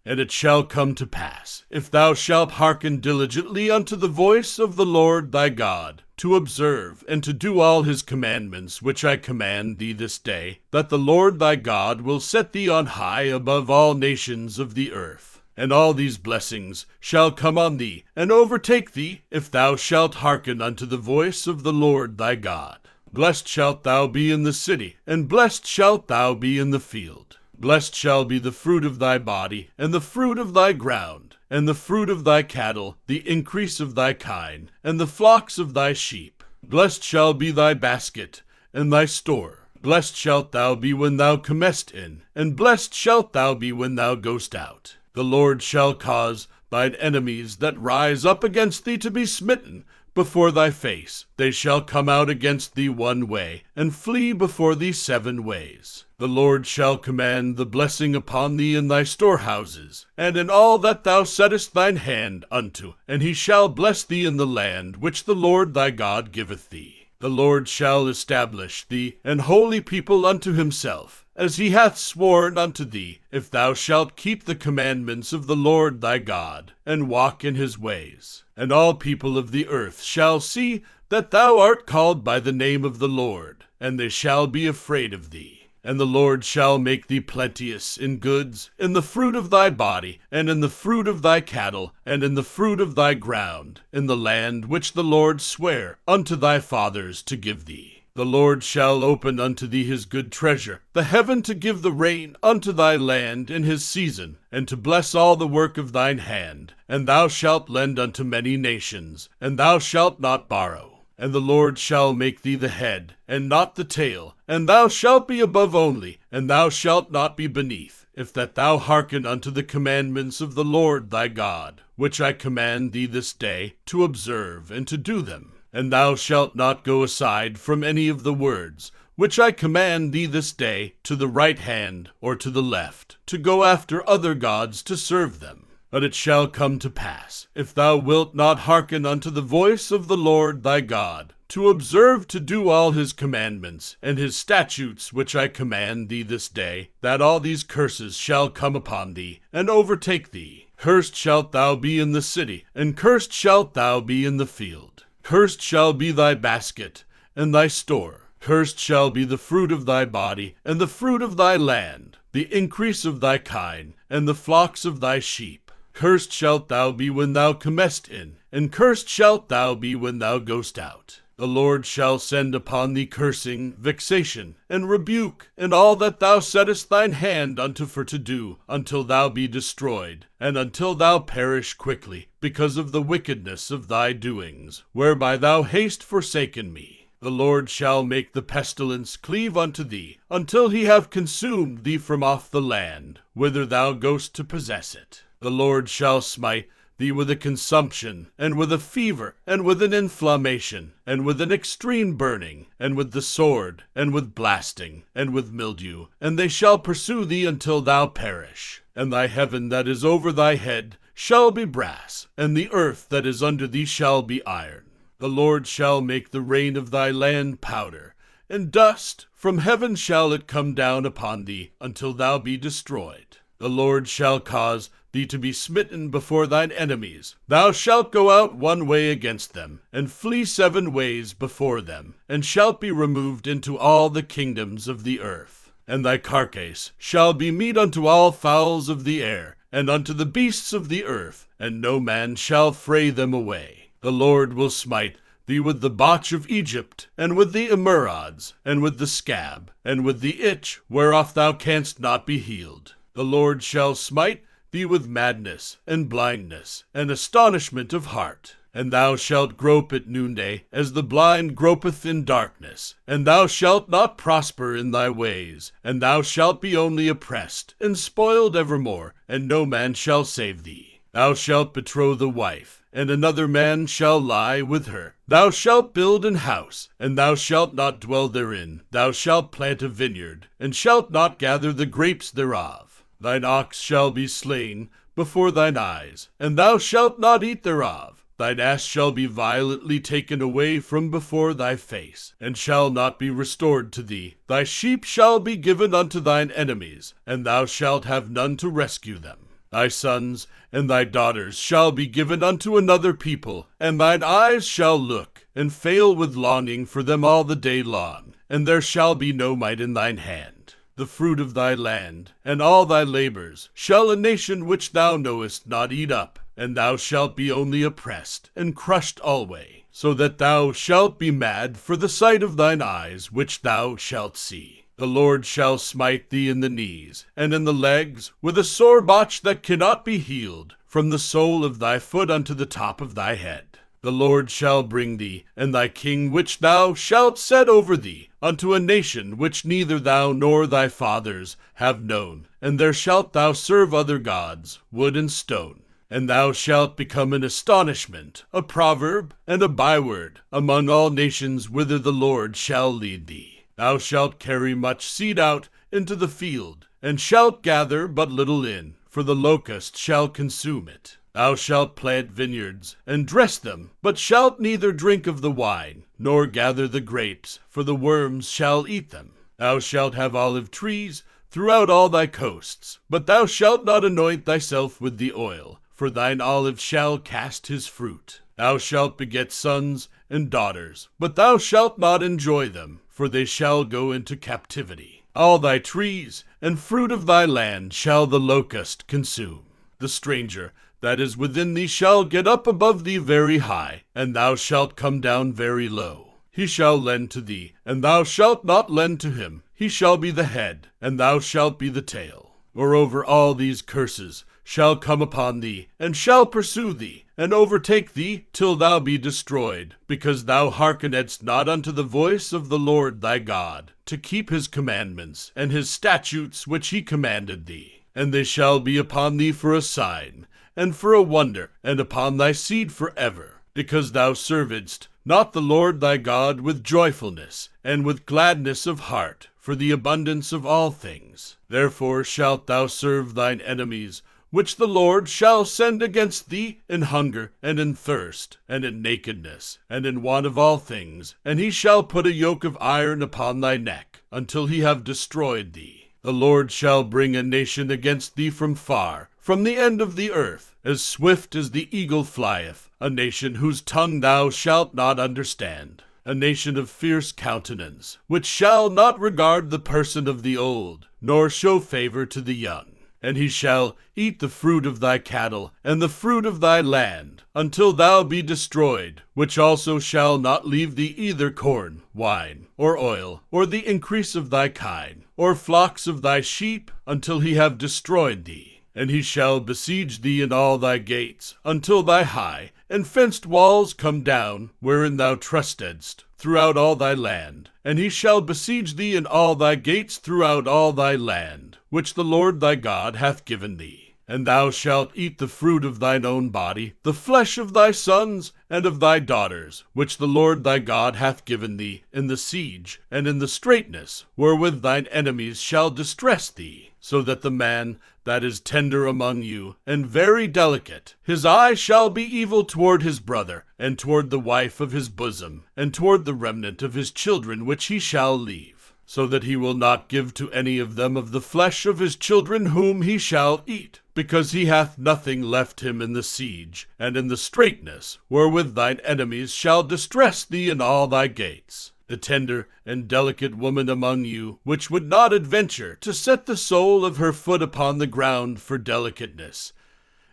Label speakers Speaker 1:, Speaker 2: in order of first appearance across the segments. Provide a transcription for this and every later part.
Speaker 1: And it shall come to pass, if thou shalt hearken diligently unto the voice of the Lord thy God, to observe and to do all his commandments which I command thee this day, that the Lord thy God will set thee on high above all nations of the earth. And all these blessings shall come on thee, and overtake thee, if thou shalt hearken unto the voice of the Lord thy God. Blessed shalt thou be in the city, and blessed shalt thou be in the field. Blessed shall be the fruit of thy body, and the fruit of thy ground, and the fruit of thy cattle, the increase of thy kine, and the flocks of thy sheep. Blessed shall be thy basket, and thy store. Blessed shalt thou be when thou comest in, and blessed shalt thou be when thou goest out. The Lord shall cause thine enemies that rise up against thee to be smitten before thy face. They shall come out against thee one way, and flee before thee 7 ways. The Lord shall command the blessing upon thee in thy storehouses, and in all that thou settest thine hand unto, and he shall bless thee in the land which the Lord thy God giveth thee. The Lord shall establish thee an holy people unto himself, as he hath sworn unto thee, if thou shalt keep the commandments of the Lord thy God, and walk in his ways. And all people of the earth shall see that thou art called by the name of the Lord, and they shall be afraid of thee. And the Lord shall make thee plenteous in goods, in the fruit of thy body, and in the fruit of thy cattle, and in the fruit of thy ground, in the land which the Lord sware unto thy fathers to give thee. The Lord shall open unto thee his good treasure, the heaven to give the rain unto thy land in his season, and to bless all the work of thine hand. And thou shalt lend unto many nations, and thou shalt not borrow. And the Lord shall make thee the head, and not the tail, and thou shalt be above only, and thou shalt not be beneath, if that thou hearken unto the commandments of the Lord thy God, which I command thee this day, to observe and to do them. And thou shalt not go aside from any of the words, which I command thee this day, to the right hand or to the left, to go after other gods to serve them. But it shall come to pass, if thou wilt not hearken unto the voice of the Lord thy God, to observe to do all his commandments, and his statutes which I command thee this day, that all these curses shall come upon thee, and overtake thee. Cursed shalt thou be in the city, and cursed shalt thou be in the field. Cursed shall be thy basket, and thy store. Cursed shall be the fruit of thy body, and the fruit of thy land, the increase of thy kine, and the flocks of thy sheep. Cursed shalt thou be when thou comest in, and cursed shalt thou be when thou goest out. The Lord shall send upon thee cursing, vexation, and rebuke, and all that thou settest thine hand unto for to do, until thou be destroyed, and until thou perish quickly, because of the wickedness of thy doings, whereby thou hast forsaken me. The Lord shall make the pestilence cleave unto thee, until he have consumed thee from off the land, whither thou goest to possess it. The Lord shall smite thee with a consumption, and with a fever, and with an inflammation, and with an extreme burning, and with the sword, and with blasting, and with mildew, and they shall pursue thee until thou perish. And thy heaven that is over thy head shall be brass, and the earth that is under thee shall be iron. The Lord shall make the rain of thy land powder, and dust from heaven shall it come down upon thee, until thou be destroyed. The Lord shall cause thee to be smitten before thine enemies. Thou shalt go out one way against them, and flee 7 ways before them, and shalt be removed into all the kingdoms of the earth. And thy carcase shall be meat unto all fowls of the air, and unto the beasts of the earth, and no man shall fray them away. The Lord will smite thee with the botch of Egypt, and with the emerods, and with the scab, and with the itch whereof thou canst not be healed. The Lord shall smite thee with madness, and blindness, and astonishment of heart. And thou shalt grope at noonday, as the blind gropeth in darkness. And thou shalt not prosper in thy ways, and thou shalt be only oppressed, and spoiled evermore, and no man shall save thee. Thou shalt betroth a wife, and another man shall lie with her. Thou shalt build an house, and thou shalt not dwell therein. Thou shalt plant a vineyard, and shalt not gather the grapes thereof. Thine ox shall be slain before thine eyes, and thou shalt not eat thereof. Thine ass shall be violently taken away from before thy face, and shall not be restored to thee. Thy sheep shall be given unto thine enemies, and thou shalt have none to rescue them. Thy sons and thy daughters shall be given unto another people, and thine eyes shall look, and fail with longing for them all the day long, and there shall be no might in thine hand. The fruit of thy land, and all thy labors, shall a nation which thou knowest not eat up, and thou shalt be only oppressed, and crushed alway, so that thou shalt be mad for the sight of thine eyes which thou shalt see. The Lord shall smite thee in the knees, and in the legs, with a sore botch that cannot be healed, from the sole of thy foot unto the top of thy head. The Lord shall bring thee, and thy king which thou shalt set over thee, unto a nation which neither thou nor thy fathers have known, and there shalt thou serve other gods, wood and stone. And thou shalt become an astonishment, a proverb, and a byword, among all nations whither the Lord shall lead thee. Thou shalt carry much seed out into the field, and shalt gather but little in, for the locust shall consume it. Thou shalt plant vineyards, and dress them, but shalt neither drink of the wine, nor gather the grapes, for the worms shall eat them. Thou shalt have olive trees throughout all thy coasts, but thou shalt not anoint thyself with the oil, for thine olive shall cast his fruit. Thou shalt beget sons and daughters, but thou shalt not enjoy them, for they shall go into captivity. All thy trees and fruit of thy land shall the locust consume. The stranger that is within thee shall get up above thee very high, and thou shalt come down very low. He shall lend to thee, and thou shalt not lend to him. He shall be the head, and thou shalt be the tail. Moreover, all these curses shall come upon thee, and shall pursue thee, and overtake thee till thou be destroyed, because thou hearkenedst not unto the voice of the Lord thy God, to keep his commandments and his statutes which he commanded thee. And they shall be upon thee for a sign, and for a wonder, and upon thy seed forever, because thou servedst not the Lord thy God with joyfulness, and with gladness of heart, for the abundance of all things. Therefore shalt thou serve thine enemies, which the Lord shall send against thee in hunger, and in thirst, and in nakedness, and in want of all things, and he shall put a yoke of iron upon thy neck, until he have destroyed thee. The Lord shall bring a nation against thee from far, from the end of the earth, as swift as the eagle flieth, a nation whose tongue thou shalt not understand, a nation of fierce countenance, which shall not regard the person of the old, nor show favor to the young. And he shall eat the fruit of thy cattle, and the fruit of thy land, until thou be destroyed, which also shall not leave thee either corn, wine, or oil, or the increase of thy kine, or flocks of thy sheep, until he have destroyed thee. And he shall besiege thee in all thy gates, until thy high and fenced walls come down, wherein thou trustedst, throughout all thy land. And he shall besiege thee in all thy gates throughout all thy land, which the Lord thy God hath given thee. And thou shalt eat the fruit of thine own body, the flesh of thy sons and of thy daughters, which the Lord thy God hath given thee, in the siege and in the straitness, wherewith thine enemies shall distress thee, so that the man that is tender among you, and very delicate, his eye shall be evil toward his brother, and toward the wife of his bosom, and toward the remnant of his children which he shall leave, so that he will not give to any of them of the flesh of his children whom he shall eat, because he hath nothing left him in the siege, and in the straitness, wherewith thine enemies shall distress thee in all thy gates. The tender and delicate woman among you, which would not adventure to set the sole of her foot upon the ground for delicateness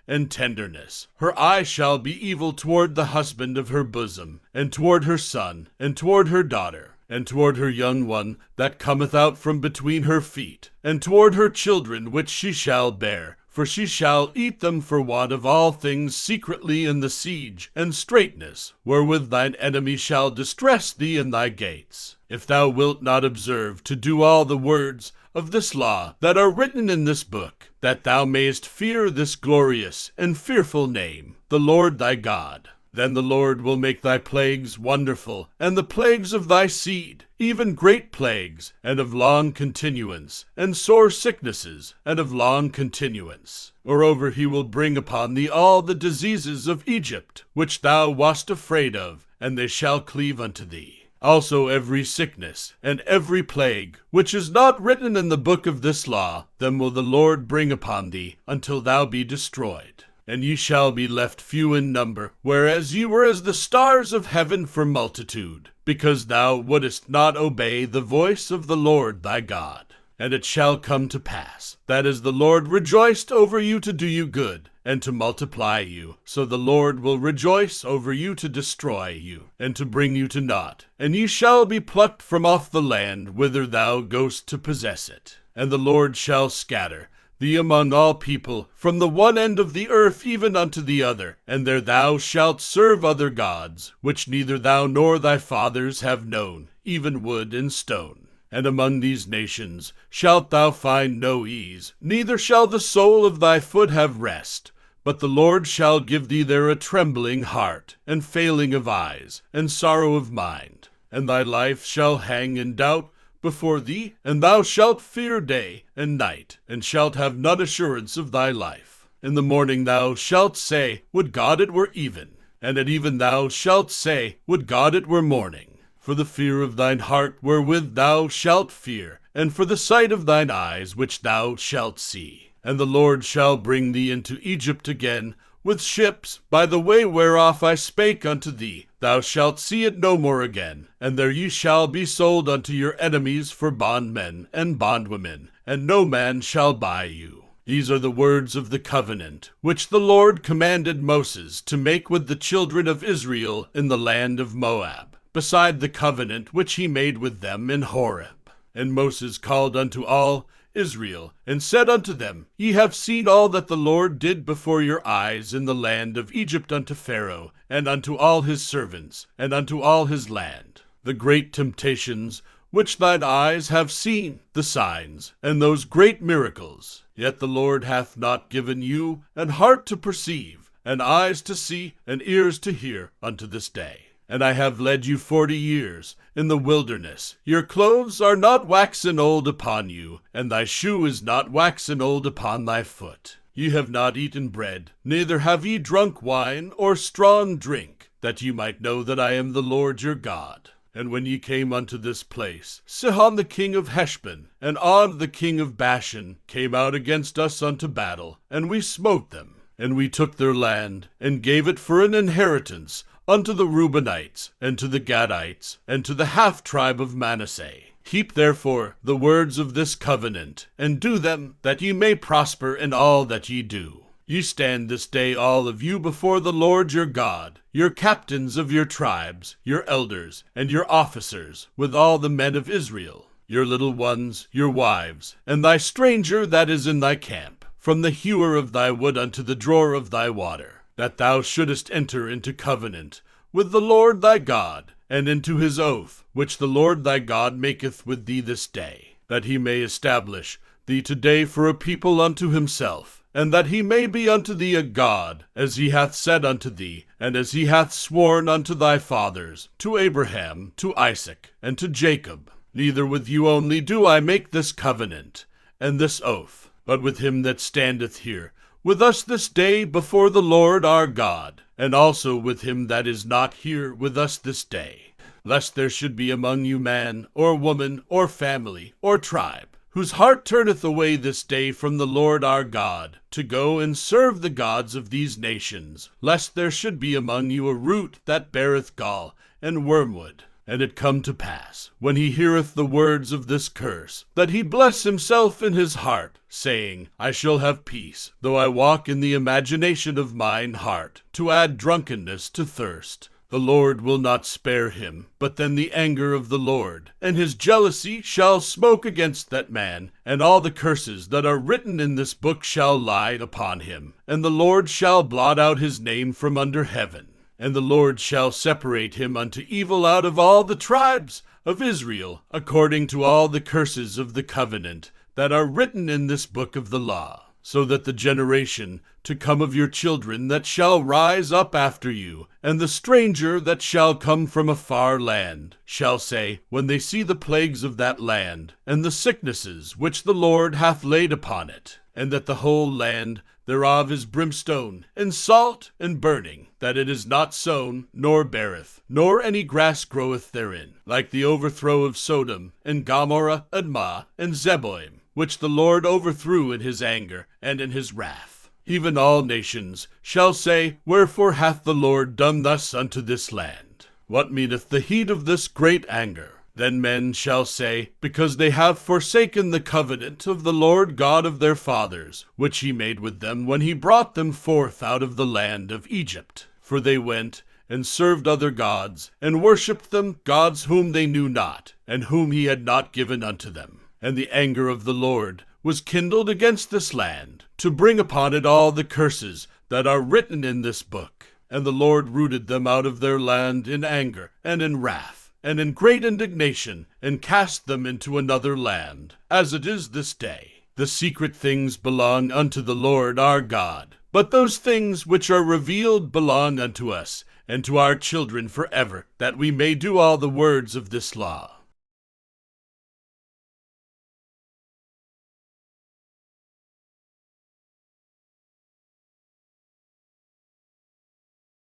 Speaker 1: and tenderness, her eye shall be evil toward the husband of her bosom, and toward her son, and toward her daughter, and toward her young one that cometh out from between her feet, and toward her children which she shall bear, for she shall eat them for want of all things secretly in the siege and straitness, wherewith thine enemy shall distress thee in thy gates. If thou wilt not observe to do all the words of this law that are written in this book, that thou mayest fear this glorious and fearful name, the Lord thy God, then the Lord will make thy plagues wonderful, and the plagues of thy seed, even great plagues, and of long continuance, and sore sicknesses, and of long continuance. Moreover, he will bring upon thee all the diseases of Egypt, which thou wast afraid of, and they shall cleave unto thee. Also every sickness and every plague, which is not written in the book of this law, them will the Lord bring upon thee, until thou be destroyed. And ye shall be left few in number, whereas ye were as the stars of heaven for multitude, because thou wouldest not obey the voice of the Lord thy God. And it shall come to pass, that as the Lord rejoiced over you to do you good, and to multiply you, so the Lord will rejoice over you to destroy you, and to bring you to naught. And ye shall be plucked from off the land whither thou goest to possess it. And the Lord shall scatter thee among all people, from the one end of the earth even unto the other, and there thou shalt serve other gods, which neither thou nor thy fathers have known, even wood and stone. And among these nations shalt thou find no ease, neither shall the sole of thy foot have rest. But the Lord shall give thee there a trembling heart, and failing of eyes, and sorrow of mind. And thy life shall hang in doubt before thee, and thou shalt fear day and night, and shalt have none assurance of thy life. In the morning thou shalt say, Would God it were even! And at even thou shalt say, Would God it were morning! For the fear of thine heart wherewith thou shalt fear, and for the sight of thine eyes which thou shalt see. And the Lord shall bring thee into Egypt again, with ships, by the way whereof I spake unto thee. Thou shalt see it no more again, and there ye shall be sold unto your enemies for bondmen and bondwomen, and no man shall buy you. These are the words of the covenant, which the Lord commanded Moses to make with the children of Israel in the land of Moab, beside the covenant which he made with them in Horeb. And Moses called unto all Israel, and said unto them, Ye have seen all that the Lord did before your eyes in the land of Egypt unto Pharaoh, and unto all his servants, and unto all his land, the great temptations which thine eyes have seen, the signs, and those great miracles. Yet the Lord hath not given you an heart to perceive, and eyes to see, and ears to hear unto this day. And I have led you 40 years in the wilderness. Your clothes are not waxen old upon you, and thy shoe is not waxen old upon thy foot. Ye have not eaten bread, neither have ye drunk wine or strong drink, that ye might know that I am the Lord your God. And when ye came unto this place, Sihon the king of Heshbon, and Og the king of Bashan, came out against us unto battle, and we smote them. And we took their land, and gave it for an inheritance unto the Reubenites, and to the Gadites, and to the half-tribe of Manasseh. Keep therefore the words of this covenant, and do them, that ye may prosper in all that ye do. Ye stand this day all of you before the Lord your God, your captains of your tribes, your elders, and your officers, with all the men of Israel, your little ones, your wives, and thy stranger that is in thy camp, from the hewer of thy wood unto the drawer of thy water, that thou shouldest enter into covenant with the Lord thy God, and into his oath, which the Lord thy God maketh with thee this day, that he may establish thee today for a people unto himself, and that he may be unto thee a God, as he hath said unto thee, and as he hath sworn unto thy fathers, to Abraham, to Isaac, and to Jacob. Neither with you only do I make this covenant, and this oath, but with him that standeth here with us this day before the Lord our God, and also with him that is not here with us this day, lest there should be among you man, or woman, or family, or tribe, whose heart turneth away this day from the Lord our God, to go and serve the gods of these nations, lest there should be among you a root that beareth gall and wormwood. And it come to pass, when he heareth the words of this curse, that he bless himself in his heart, saying, I shall have peace, though I walk in the imagination of mine heart, to add drunkenness to thirst. The Lord will not spare him, but then the anger of the Lord, and his jealousy shall smoke against that man, and all the curses that are written in this book shall lie upon him, and the Lord shall blot out his name from under heaven. And the Lord shall separate him unto evil out of all the tribes of Israel, according to all the curses of the covenant that are written in this book of the law, so that the generation to come of your children that shall rise up after you, and the stranger that shall come from a far land, shall say, when they see the plagues of that land, and the sicknesses which the Lord hath laid upon it, and that the whole land thereof is brimstone, and salt, and burning, that it is not sown, nor beareth, nor any grass groweth therein, like the overthrow of Sodom, and Gomorrah, Admah, and Zeboim, which the Lord overthrew in his anger and in his wrath. Even all nations shall say, Wherefore hath the Lord done thus unto this land? What meaneth the heat of this great anger? Then men shall say, Because they have forsaken the covenant of the Lord God of their fathers, which he made with them when he brought them forth out of the land of Egypt. For they went and served other gods, and worshipped them, gods whom they knew not, and whom he had not given unto them. And the anger of the Lord was kindled against this land, to bring upon it all the curses that are written in this book. And the Lord rooted them out of their land in anger and in wrath, and in great indignation, and cast them into another land, as it is this day. The secret things belong unto the Lord our God, but those things which are revealed belong unto us, and to our children forever, that we may do all the words of this law.